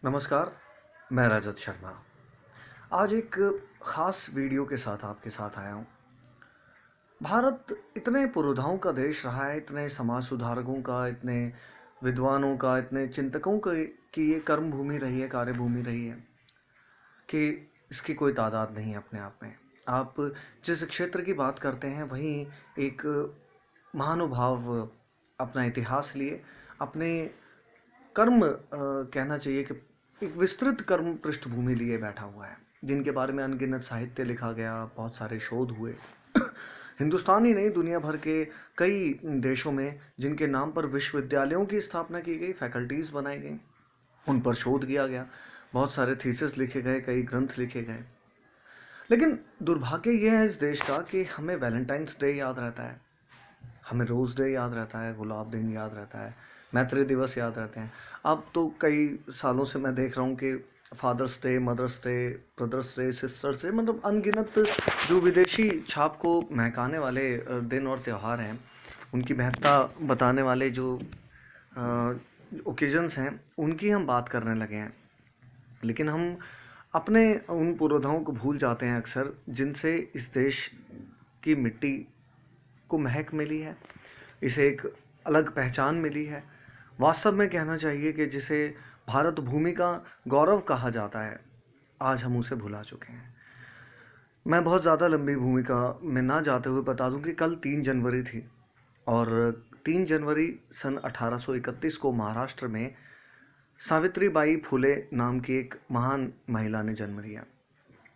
नमस्कार, मैं रजत शर्मा। आज एक ख़ास वीडियो के साथ आपके साथ आया हूँ। भारत इतने पुरोधाओं का देश रहा है, इतने समाज सुधारकों का, इतने विद्वानों का, इतने चिंतकों की ये कर्म भूमि रही है, कार्यभूमि रही है कि इसकी कोई तादाद नहीं है अपने आप में। आप जिस क्षेत्र की बात करते हैं, वहीं एक महानुभाव अपना इतिहास लिए, अपने कर्म कहना चाहिए कि एक विस्तृत कर्म पृष्ठभूमि लिए बैठा हुआ है, जिनके बारे में अनगिनत साहित्य लिखा गया, बहुत सारे शोध हुए। हिंदुस्तान ही नहीं, दुनिया भर के कई देशों में जिनके नाम पर विश्वविद्यालयों की स्थापना की गई, फैकल्टीज बनाई गई, उन पर शोध किया गया, बहुत सारे थीसिस लिखे गए, कई ग्रंथ लिखे गए। लेकिन दुर्भाग्य यह है इस देश का कि हमें वैलेंटाइंस डे याद रहता है, हमें रोज़ डे याद रहता है, गुलाब दिन याद रहता है, मैत्री दिवस याद रहते हैं। अब तो कई सालों से मैं देख रहा हूँ कि father's day, mother's day, brother's day, sister's day, मतलब अनगिनत जो विदेशी छाप को महकाने वाले दिन और त्यौहार हैं, उनकी महत्ता बताने वाले जो ओकेजन्स हैं, उनकी हम बात करने लगे हैं। लेकिन हम अपने उन पुरोधाओं को भूल जाते हैं अक्सर, जिनसे इस देश की मिट्टी को महक मिली है, इसे एक अलग पहचान मिली है। वास्तव में कहना चाहिए कि जिसे भारत भूमि का गौरव कहा जाता है, आज हम उसे भुला चुके हैं। मैं बहुत ज़्यादा लंबी भूमिका में ना जाते हुए बता दूं कि कल 3 जनवरी थी और 3 जनवरी सन 1831 को महाराष्ट्र में सावित्रीबाई फुले नाम की एक महान महिला ने जन्म लिया।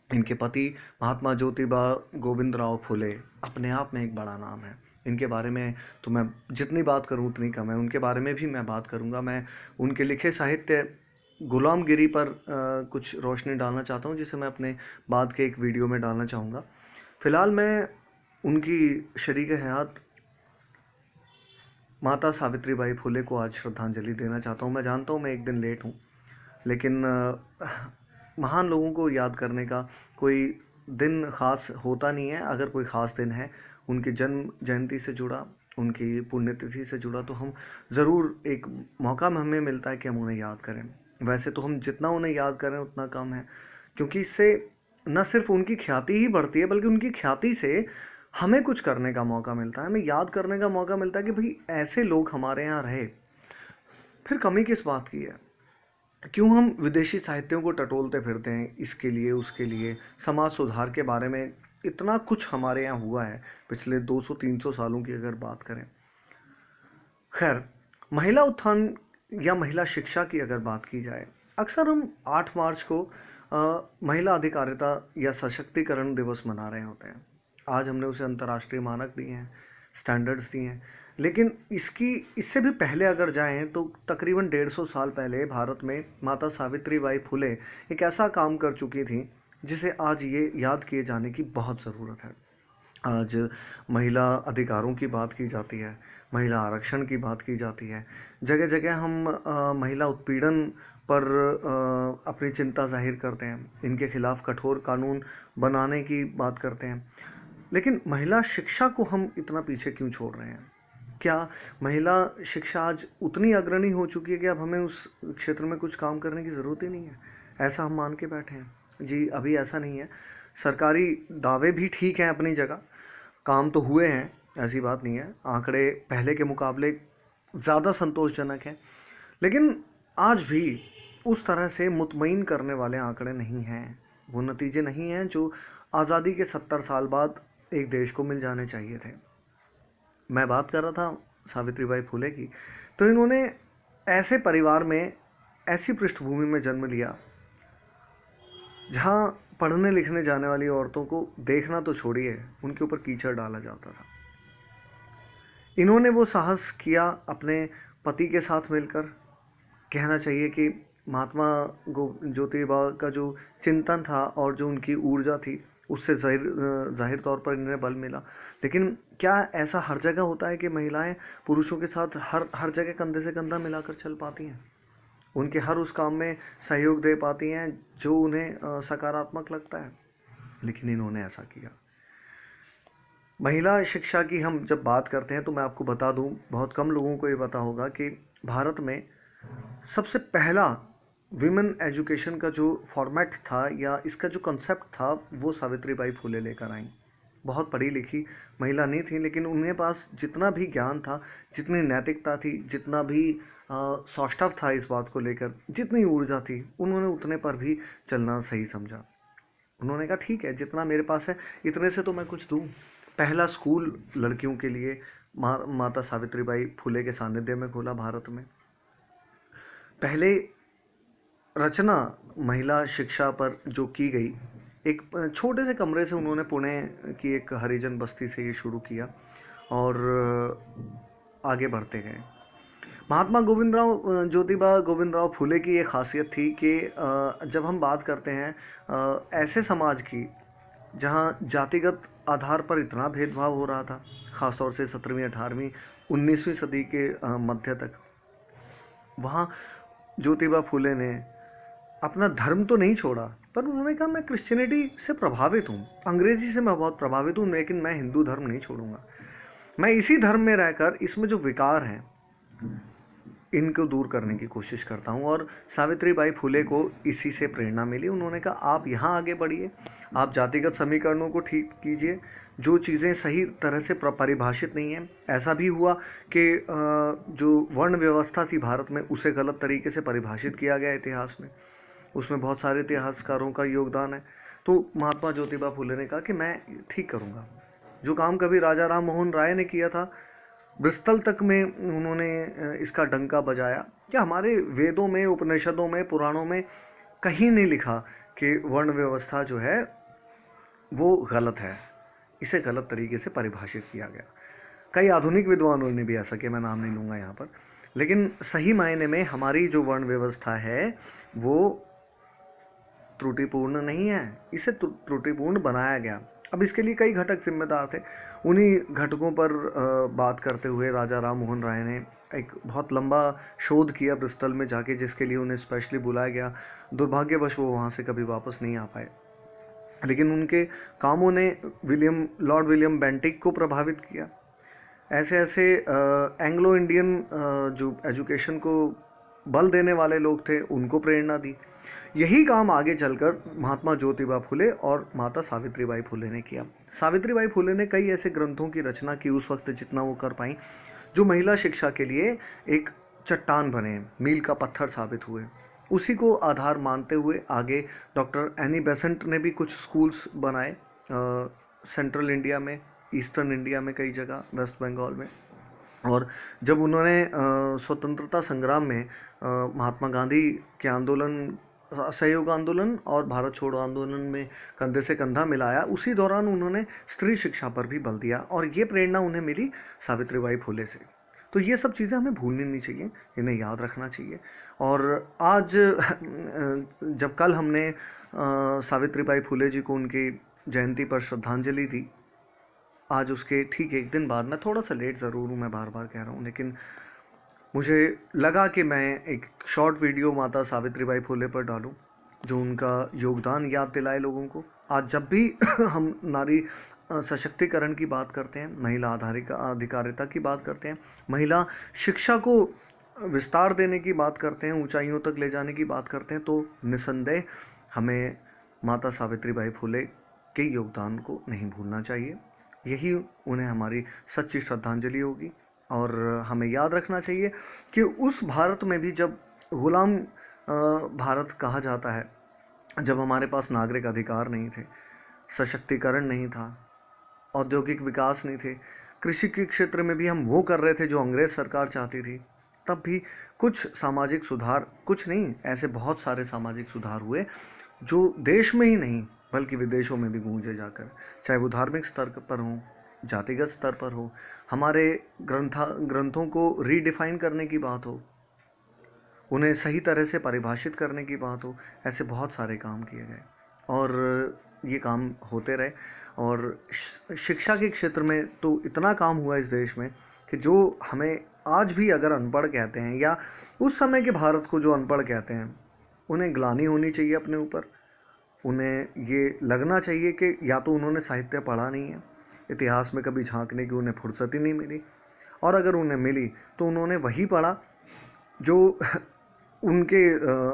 इनके पति महात्मा ज्योतिबा गोविंदराव फुले अपने आप में एक बड़ा नाम है। इनके बारे में तो मैं जितनी बात करूं उतनी कम है। उनके बारे में भी मैं बात करूंगा। मैं उनके लिखे साहित्य गुलामगिरी पर कुछ रोशनी डालना चाहता हूं, जिसे मैं अपने बाद के एक वीडियो में डालना चाहूँगा। फ़िलहाल मैं उनकी शरीक हयात माता सावित्रीबाई फुले को आज श्रद्धांजलि देना चाहता हूँ। मैं जानता हूँ मैं एक दिन लेट हूँ, लेकिन महान लोगों को याद करने का कोई दिन ख़ास होता नहीं है। अगर कोई ख़ास दिन है उनकी जन्म जयंती से जुड़ा, उनकी पुण्यतिथि से जुड़ा, तो हम ज़रूर एक मौका हमें मिलता है कि हम उन्हें याद करें। वैसे तो हम जितना उन्हें याद करें उतना कम है, क्योंकि इससे न सिर्फ उनकी ख्याति ही बढ़ती है, बल्कि उनकी ख्याति से हमें कुछ करने का मौका मिलता है, हमें याद करने का मौका मिलता है कि भाई ऐसे लोग हमारे यहाँ रहे। फिर कमी किस बात की है? क्यों हम विदेशी साहित्यों को टटोलते फिरते हैं इसके लिए उसके लिए? समाज सुधार के बारे में इतना कुछ हमारे यहाँ हुआ है पिछले 200-300 सालों की अगर बात करें। खैर, महिला उत्थान या महिला शिक्षा की अगर बात की जाए, अक्सर हम 8 मार्च को महिला अधिकारिता या सशक्तिकरण दिवस मना रहे होते हैं। आज हमने उसे अंतर्राष्ट्रीय मानक दिए हैं, स्टैंडर्ड्स दिए हैं। लेकिन इससे भी पहले अगर जाएं तो तकरीबन 150 साल पहले भारत में माता सावित्रीबाई फुले एक ऐसा काम कर चुकी थी जिसे आज ये याद किए जाने की बहुत ज़रूरत है। आज महिला अधिकारों की बात की जाती है, महिला आरक्षण की बात की जाती है, जगह जगह हम महिला उत्पीड़न पर अपनी चिंता जाहिर करते हैं, इनके खिलाफ कठोर कानून बनाने की बात करते हैं। लेकिन महिला शिक्षा को हम इतना पीछे क्यों छोड़ रहे हैं? क्या महिला शिक्षा आज उतनी अग्रणी हो चुकी है कि अब हमें उस क्षेत्र में कुछ काम करने की ज़रूरत ही नहीं है? ऐसा हम मान के बैठे हैं। जी, अभी ऐसा नहीं है। सरकारी दावे भी ठीक हैं अपनी जगह, काम तो हुए हैं, ऐसी बात नहीं है। आंकड़े पहले के मुकाबले ज़्यादा संतोषजनक हैं, लेकिन आज भी उस तरह से मुतमईन करने वाले आंकड़े नहीं हैं। वो नतीजे नहीं हैं जो आज़ादी के 70 साल बाद एक देश को मिल जाने चाहिए थे। मैं बात कर रहा था सावित्रीबाई फुले की, तो इन्होंने ऐसे परिवार में, ऐसी पृष्ठभूमि में जन्म लिया जहाँ पढ़ने लिखने जाने वाली औरतों को देखना तो छोड़िए, उनके ऊपर कीचड़ डाला जाता था। इन्होंने वो साहस किया अपने पति के साथ मिलकर। कहना चाहिए कि महात्मा ज्योतिबा का जो चिंतन था और जो उनकी ऊर्जा थी, उससे ज़ाहिर तौर पर इन्हें बल मिला। लेकिन क्या ऐसा हर जगह होता है कि महिलाएं पुरुषों के साथ हर जगह कंधे से कंधा मिलाकर चल पाती हैं, उनके हर उस काम में सहयोग दे पाती हैं जो उन्हें सकारात्मक लगता है? लेकिन इन्होंने ऐसा किया। महिला शिक्षा की हम जब बात करते हैं तो मैं आपको बता दूं, बहुत कम लोगों को ये पता होगा कि भारत में सबसे पहला विमेन एजुकेशन का जो फॉर्मेट था या इसका जो कंसेप्ट था वो सावित्रीबाई फुले लेकर आई। बहुत पढ़ी लिखी महिला नहीं थी, लेकिन उनके पास जितना भी ज्ञान था, जितनी नैतिकता थी, जितना भी सौष्ठव था इस बात को लेकर, जितनी ऊर्जा थी, उन्होंने उतने पर भी चलना सही समझा। उन्होंने कहा ठीक है, जितना मेरे पास है इतने से तो मैं कुछ दूँ। पहला स्कूल लड़कियों के लिए माता सावित्रीबाई फुले के सानिध्य में खोला भारत में। पहले रचना महिला शिक्षा पर जो की गई, एक छोटे से कमरे से उन्होंने पुणे की एक हरिजन बस्ती से ये शुरू किया और आगे बढ़ते गए। महात्मा ज्योतिबा गोविंदराव फुले की ये खासियत थी कि जब हम बात करते हैं ऐसे समाज की जहाँ जातिगत आधार पर इतना भेदभाव हो रहा था, ख़ासतौर से 17वीं 18वीं 19वीं सदी के मध्य तक, वहाँ ज्योतिबा फुले ने अपना धर्म तो नहीं छोड़ा, पर उन्होंने कहा मैं क्रिश्चियनिटी से प्रभावित हूँ, अंग्रेज़ी से मैं बहुत प्रभावित हूँ, लेकिन मैं हिंदू धर्म नहीं छोड़ूंगा। मैं इसी धर्म में रहकर इसमें जो विकार हैं इनको दूर करने की कोशिश करता हूँ। और सावित्रीबाई फुले को इसी से प्रेरणा मिली। उन्होंने कहा आप यहाँ आगे बढ़िए, आप जातिगत समीकरणों को ठीक कीजिए, जो चीज़ें सही तरह से परिभाषित नहीं हैं। ऐसा भी हुआ कि जो वर्ण व्यवस्था थी भारत में उसे गलत तरीके से परिभाषित किया गया इतिहास में, उसमें बहुत सारे इतिहासकारों का योगदान है। तो महात्मा ज्योतिबा फुले ने कहा कि मैं ठीक करूँगा। जो काम कभी राजा राम मोहन राय ने किया था, ब्रिस्टल तक में उन्होंने इसका डंका बजाया कि हमारे वेदों में, उपनिषदों में, पुराणों में कहीं नहीं लिखा कि वर्ण व्यवस्था जो है वो गलत है, इसे गलत तरीके से परिभाषित किया गया। कई आधुनिक विद्वानों ने भी ऐसा किया, मैं नाम नहीं लूँगा यहाँ पर, लेकिन सही मायने में हमारी जो वर्ण व्यवस्था है वो त्रुटिपूर्ण नहीं है, इसे त्रुटिपूर्ण बनाया गया। अब इसके लिए कई घटक जिम्मेदार थे। उन्हीं घटकों पर बात करते हुए राजा राम मोहन राय ने एक बहुत लंबा शोध किया ब्रिस्टल में जाके, जिसके लिए उन्हें स्पेशली बुलाया गया। दुर्भाग्यवश वो वहाँ से कभी वापस नहीं आ पाए, लेकिन उनके कामों ने लॉर्ड विलियम बेंटिक को प्रभावित किया। ऐसे ऐसे एंग्लो इंडियन जो एजुकेशन को बल देने वाले लोग थे उनको प्रेरणा दी। यही काम आगे चलकर महात्मा ज्योतिबा फुले और माता सावित्रीबाई फुले ने किया। सावित्रीबाई फुले ने कई ऐसे ग्रंथों की रचना की उस वक्त, जितना वो कर पाई, जो महिला शिक्षा के लिए एक चट्टान बने, मील का पत्थर साबित हुए। उसी को आधार मानते हुए आगे डॉक्टर एनी बेसेंट ने भी कुछ स्कूल्स बनाए, सेंट्रल इंडिया में, ईस्टर्न इंडिया में, कई जगह, वेस्ट बंगाल में। और जब उन्होंने स्वतंत्रता संग्राम में महात्मा गांधी के आंदोलन, असहयोग आंदोलन और भारत छोड़ो आंदोलन में कंधे से कंधा मिलाया, उसी दौरान उन्होंने स्त्री शिक्षा पर भी बल दिया और ये प्रेरणा उन्हें मिली सावित्रीबाई फुले से। तो ये सब चीज़ें हमें भूलनी नहीं चाहिए, इन्हें याद रखना चाहिए। और आज जब कल हमने सावित्रीबाई फुले जी को उनकी जयंती पर श्रद्धांजलि दी, आज उसके ठीक एक दिन बाद, मैं थोड़ा सा लेट ज़रूर हूँ, मैं बार बार कह रहा हूँ, लेकिन मुझे लगा कि मैं एक शॉर्ट वीडियो माता सावित्रीबाई फुले पर डालूं, जो उनका योगदान याद दिलाए लोगों को। आज जब भी हम नारी सशक्तिकरण की बात करते हैं, महिला अधिकारिता की बात करते हैं, महिला शिक्षा को विस्तार देने की बात करते हैं, ऊंचाइयों तक ले जाने की बात करते हैं, तो निसंदेह हमें माता सावित्रीबाई फुले के योगदान को नहीं भूलना चाहिए। यही उन्हें हमारी सच्ची श्रद्धांजलि होगी। और हमें याद रखना चाहिए कि उस भारत में भी, जब गुलाम भारत कहा जाता है, जब हमारे पास नागरिक अधिकार नहीं थे, सशक्तिकरण नहीं था, औद्योगिक विकास नहीं थे, कृषि के क्षेत्र में भी हम वो कर रहे थे जो अंग्रेज़ सरकार चाहती थी, तब भी कुछ सामाजिक सुधार, कुछ नहीं, ऐसे बहुत सारे सामाजिक सुधार हुए जो देश में ही नहीं बल्कि विदेशों में भी गूंजे जाकर, चाहे वो धार्मिक स्तर पर हो, जातिगत स्तर पर हो, हमारे ग्रंथों को रीडिफाइन करने की बात हो, उन्हें सही तरह से परिभाषित करने की बात हो, ऐसे बहुत सारे काम किए गए और ये काम होते रहे। और शिक्षा के क्षेत्र में तो इतना काम हुआ इस देश में कि जो हमें आज भी अगर अनपढ़ कहते हैं, या उस समय के भारत को जो अनपढ़ कहते हैं, उन्हें ग्लानि होनी चाहिए अपने ऊपर। उन्हें ये लगना चाहिए कि या तो उन्होंने साहित्य पढ़ा नहीं है, इतिहास में कभी झांकने की उन्हें फुर्सत ही नहीं मिली, और अगर उन्हें मिली तो उन्होंने वही पढ़ा जो उनके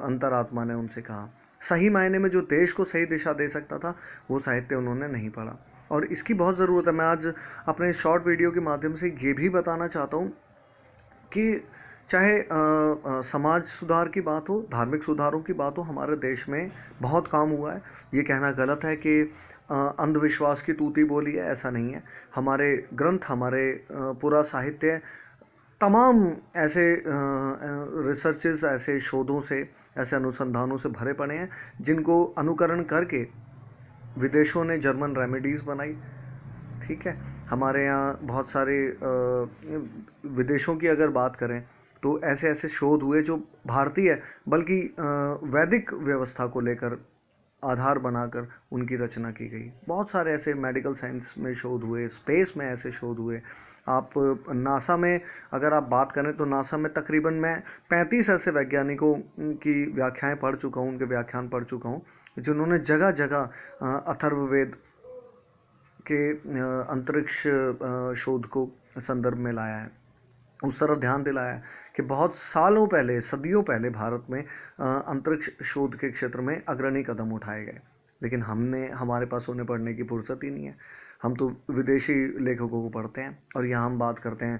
अंतरात्मा ने उनसे कहा। सही मायने में जो देश को सही दिशा दे सकता था वो साहित्य उन्होंने नहीं पढ़ा, और इसकी बहुत ज़रूरत है। मैं आज अपने शॉर्ट वीडियो के माध्यम से ये भी बताना चाहता हूँ कि चाहे समाज सुधार की बात हो, धार्मिक सुधारों की बात हो, हमारे देश में बहुत काम हुआ है। ये कहना गलत है कि अंधविश्वास की तूती बोली है, ऐसा नहीं है। हमारे ग्रंथ, हमारे पूरा साहित्य तमाम ऐसे रिसर्चेस, ऐसे शोधों से, ऐसे अनुसंधानों से भरे पड़े हैं जिनको अनुकरण करके विदेशों ने जर्मन रेमेडीज़ बनाई। ठीक है, हमारे यहाँ बहुत सारे विदेशों की अगर बात करें तो ऐसे ऐसे शोध हुए जो भारतीय बल्कि वैदिक व्यवस्था को लेकर आधार बनाकर उनकी रचना की गई। बहुत सारे ऐसे मेडिकल साइंस में शोध हुए, स्पेस में ऐसे शोध हुए। आप नासा में अगर आप बात करें तो नासा में तकरीबन मैं 35 ऐसे वैज्ञानिकों की व्याख्याएं पढ़ चुका हूं, उनके व्याख्यान पढ़ चुका हूं, जिन्होंने जगह जगह अथर्ववेद के अंतरिक्ष शोध को संदर्भ में लाया है, उस तरफ ध्यान दिलाया है कि बहुत सालों पहले, सदियों पहले भारत में अंतरिक्ष शोध के क्षेत्र में अग्रणी कदम उठाए गए। लेकिन हमारे पास उन्हें पढ़ने की फुर्सत ही नहीं है। हम तो विदेशी लेखकों को पढ़ते हैं और यहाँ हम बात करते हैं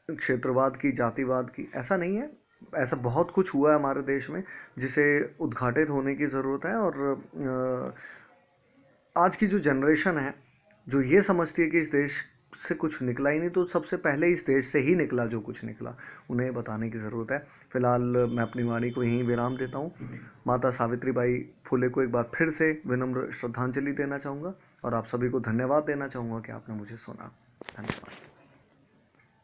क्षेत्रवाद की, जातिवाद की। ऐसा नहीं है, ऐसा बहुत कुछ हुआ है हमारे देश में जिसे उद्घाटित होने की ज़रूरत है। और आज की जो जनरेशन है जो ये समझती है कि इस देश से कुछ निकला ही नहीं, तो सबसे पहले इस देश से ही निकला जो कुछ निकला, उन्हें बताने की ज़रूरत है। फिलहाल मैं अपनी वाणी को यहीं विराम देता हूँ। माता सावित्रीबाई फुले को एक बार फिर से विनम्र श्रद्धांजलि देना चाहूँगा और आप सभी को धन्यवाद देना चाहूँगा कि आपने मुझे सुना। धन्यवाद।